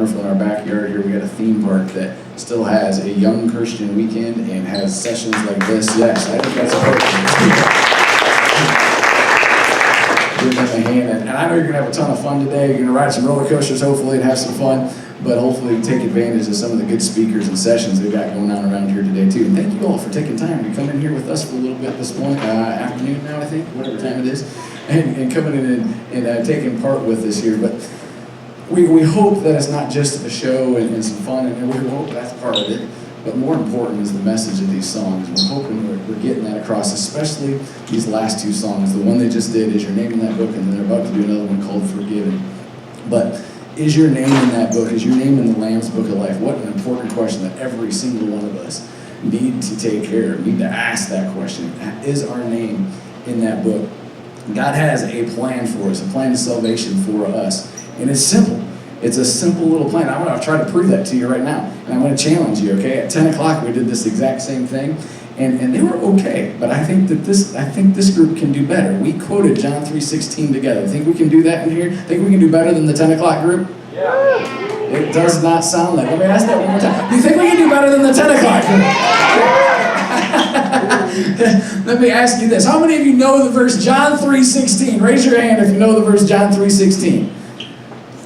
In our backyard here, we got a theme park that still has a young Christian weekend and has sessions like this. Yes, I think that's a give them a hand. And I know you're going to have a ton of fun today. You're going to ride some roller coasters, hopefully, and have some fun. But hopefully take advantage of some of the good speakers and sessions they've got going on around here today, too. And thank you all for taking time to come in here with us for a little bit this morning, afternoon now, I think, whatever time it is, and coming in and taking part with us here. But we hope that it's not just a show and some fun, and we hope that's part of it. But more important is the message of these songs. We're hoping we're getting that across, especially these last two songs. The one they just did, Is Your Name in That Book, and then they're about to do another one called Forgiven. But is your name in that book? Is your name in the Lamb's Book of Life? What an important question that every single one of us need to take care of, need to ask that question. Is our name in that book? God has a plan for us, a plan of salvation for us. And it's simple. It's a simple little plan. I'm going to try to prove that to you right now. And I'm going to challenge you, okay? At 10 o'clock, we did this exact same thing. And they were okay. But I think this group can do better. We quoted John 3:16 together. Think we can do that in here? Think we can do better than the 10 o'clock group? Yeah. It does not sound like. Let me ask that one more time. Do you think we can do better than the 10 o'clock group? Let me ask you this. How many of you know the verse John 3:16? Raise your hand if you know the verse John 3:16.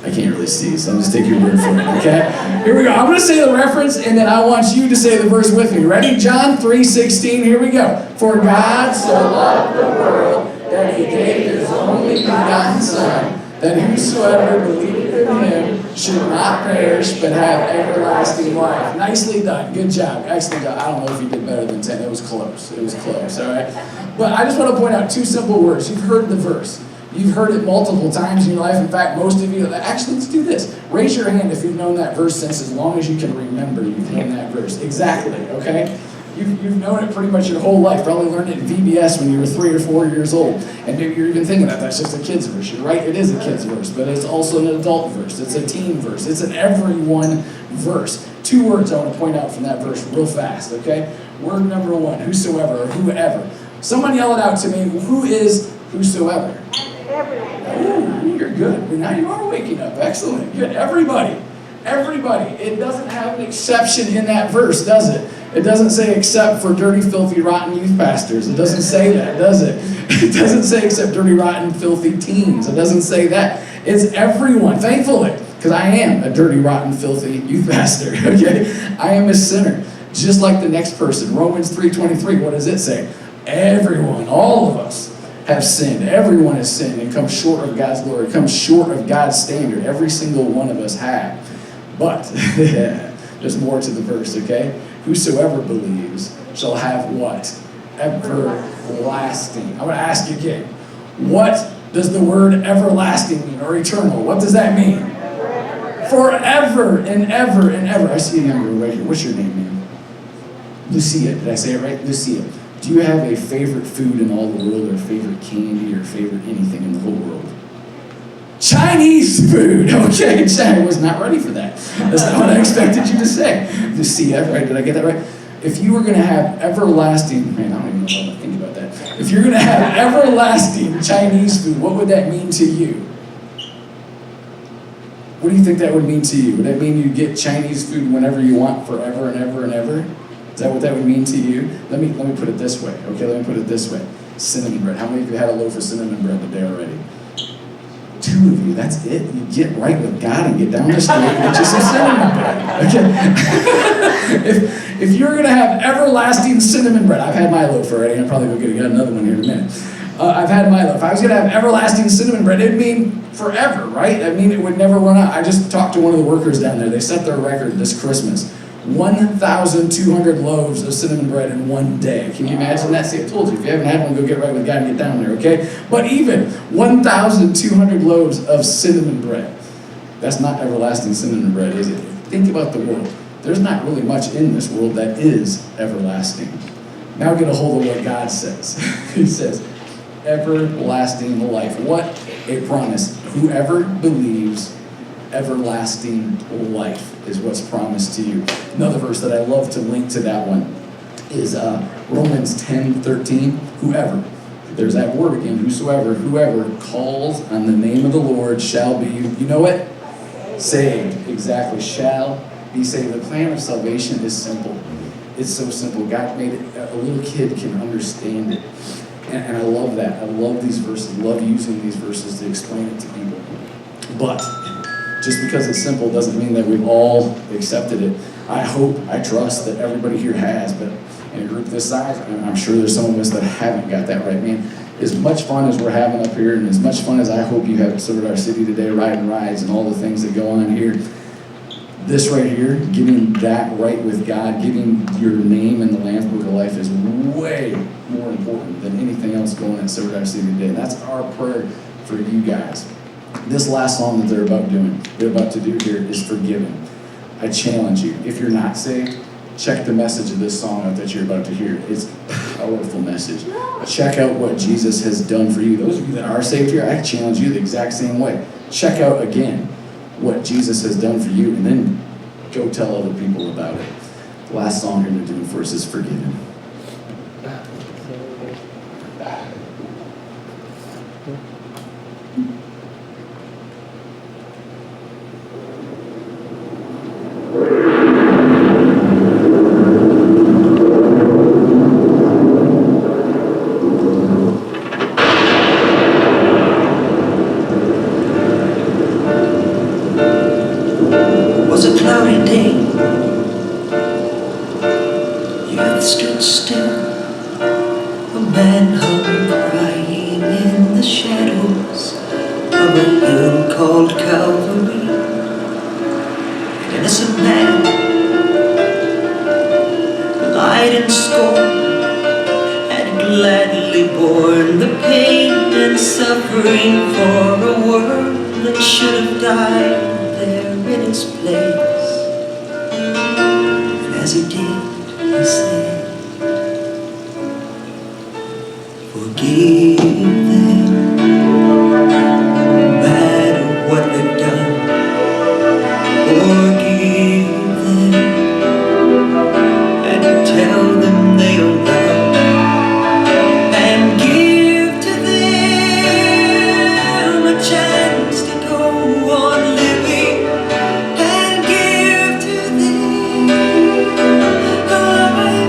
I can't really see, so I'll just take your word for it, okay? Here we go. I'm going to say the reference, and then I want you to say the verse with me. Ready? John 3:16. Here we go. For God so loved the world that he gave his only begotten Son, that whosoever believeth in him should not perish, but have everlasting life. Nicely done. Good job. Excellent job. I don't know if you did better than 10. It was close. It was close, all right? But I just want to point out two simple words. You've heard the verse. You've heard it multiple times in your life. In fact, most of you, actually, let's do this. Raise your hand if you've known that verse since as long as you can remember you've known that verse. Exactly, okay? You've known it pretty much your whole life. Probably learned it in VBS when you were 3 or 4 years old. And maybe you're even thinking that's just a kid's verse. You're right, it is a kid's verse, but it's also an adult verse. It's a teen verse. It's an everyone verse. Two words I want to point out from that verse real fast, okay? Word number one, whosoever or whoever. Someone yell it out to me. Who is whosoever? Everyone. Ooh, you're good. Now you are waking up. Excellent. Good. Everybody. Everybody. It doesn't have an exception in that verse, does it? It doesn't say except for dirty, filthy, rotten youth pastors. It doesn't say that, does it? It doesn't say except dirty, rotten, filthy teens. It doesn't say that. It's everyone. Thankfully, because I am a dirty, rotten, filthy youth pastor. Okay? I am a sinner. Just like the next person. Romans 3:23. What does it say? Everyone, all of us, have sinned. Everyone has sinned and come short of God's glory, come short of God's standard. Every single one of us have. But there's more to the verse, okay? Whosoever believes shall have what? Everlasting. I'm going to ask you again. What does the word everlasting mean, or eternal? What does that mean? Forever and ever and ever. I see a young girl right here. What's your name, man? Lucia. Did I say it right? Lucia. Do you have a favorite food in all the world, or favorite candy, or favorite anything in the whole world? Chinese food! Okay, I was not ready for that. That's not what I expected you to say. Lucia, right? Did I get that right? If you were going to have everlasting, man, I don't even know how to think about that. If you're going to have everlasting Chinese food, what would that mean to you? What do you think that would mean to you? Would that mean you get Chinese food whenever you want, forever and ever and ever? Is that what that would mean to you? Let me put it this way. Okay, let me put it this way. Cinnamon bread. How many of you had a loaf of cinnamon bread today already? 2 of you. That's it. You get right with God and get down the street and get you some cinnamon bread. Okay. If you're going to have everlasting cinnamon bread, I've had my loaf already. I'm probably going to get another one here in a minute. I've had my loaf. If I was going to have everlasting cinnamon bread, it'd mean forever, right? I mean, it would never run out. I just talked to one of the workers down there. They set their record this Christmas. 1,200 loaves of cinnamon bread in one day. Can you imagine that? See, I told you, if you haven't had one, go get right with God and get down there, okay? But even 1,200 loaves of cinnamon bread. That's not everlasting cinnamon bread, is it? Think about the world. There's not really much in this world that is everlasting. Now get a hold of what God says. He says, everlasting life. What a promise. Whoever believes, everlasting life is what's promised to you. Another verse that I love to link to that one is Romans 10:13. Whoever, there's that word again, whosoever calls on the name of the Lord shall be, you know it? saved, exactly, shall be saved. The plan of salvation is simple. It's so simple. God made it, a little kid can understand it. And I love that. I love these verses, love using these verses to explain it to people. But just because it's simple doesn't mean that we've all accepted it. I hope, I trust that everybody here has, but in a group this size, I'm sure there's some of us that haven't got that right. Man, as much fun as we're having up here, and as much fun as I hope you have served our city today, riding rides and all the things that go on here, this right here, getting that right with God, getting your name in the Lamb's Book of Life is way more important than anything else going at Served Our City today. And that's our prayer for you guys. This last song that they're about to do here is Forgiven. I challenge you, if you're not saved, check the message of this song out that you're about to hear. It's a powerful message. Check out what Jesus has done for you. Those of you that are saved here, I challenge you the exact same way. Check out again what Jesus has done for you, and then go tell other people about it. The last song here they're doing for us is Forgiven. Was a cloudy day, the earth stood still, a man hung crying in the shadows of a hill called Calvary. An innocent man, lied in scorn, had gladly borne the pain and suffering for a world that should have died there in his place. And as he did, he said, forgive them, no matter what they've done. Forgive them, and tell them they are loved, and give to them a chance to go on living, and give to them a life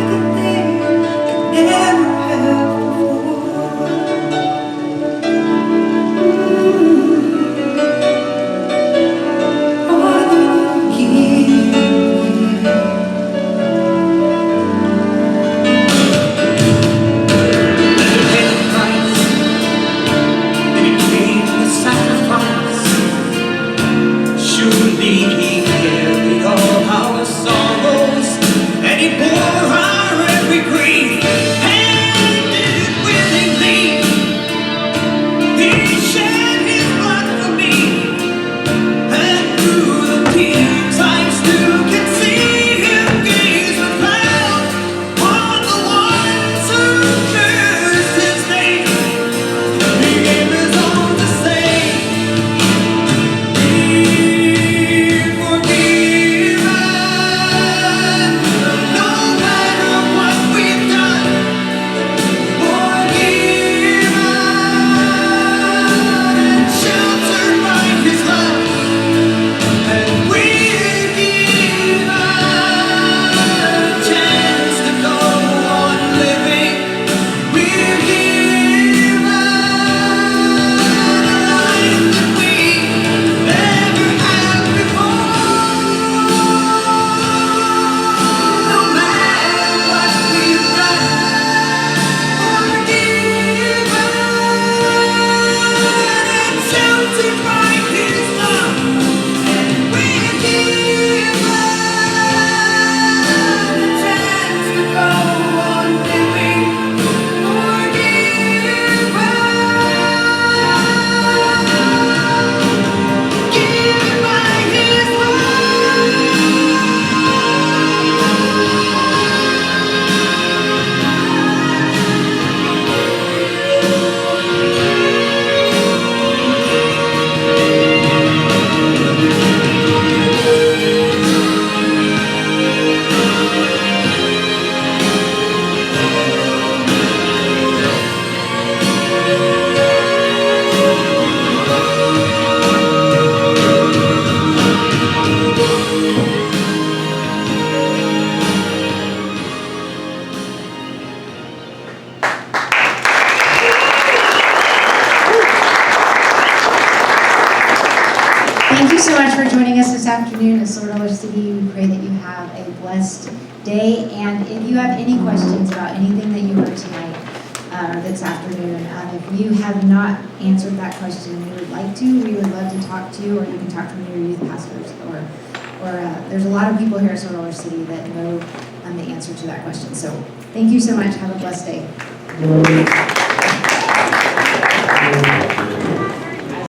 Thank you so much for joining us this afternoon at Sword Roller City. We pray that you have a blessed day. And if you have any questions about anything that you heard tonight or this afternoon, if you have not answered that question and you would like to, we would love to talk to you, or you can talk to one of your youth pastors. Or there's a lot of people here at Sword Roller City that know the answer to that question. So thank you so much. Have a blessed day.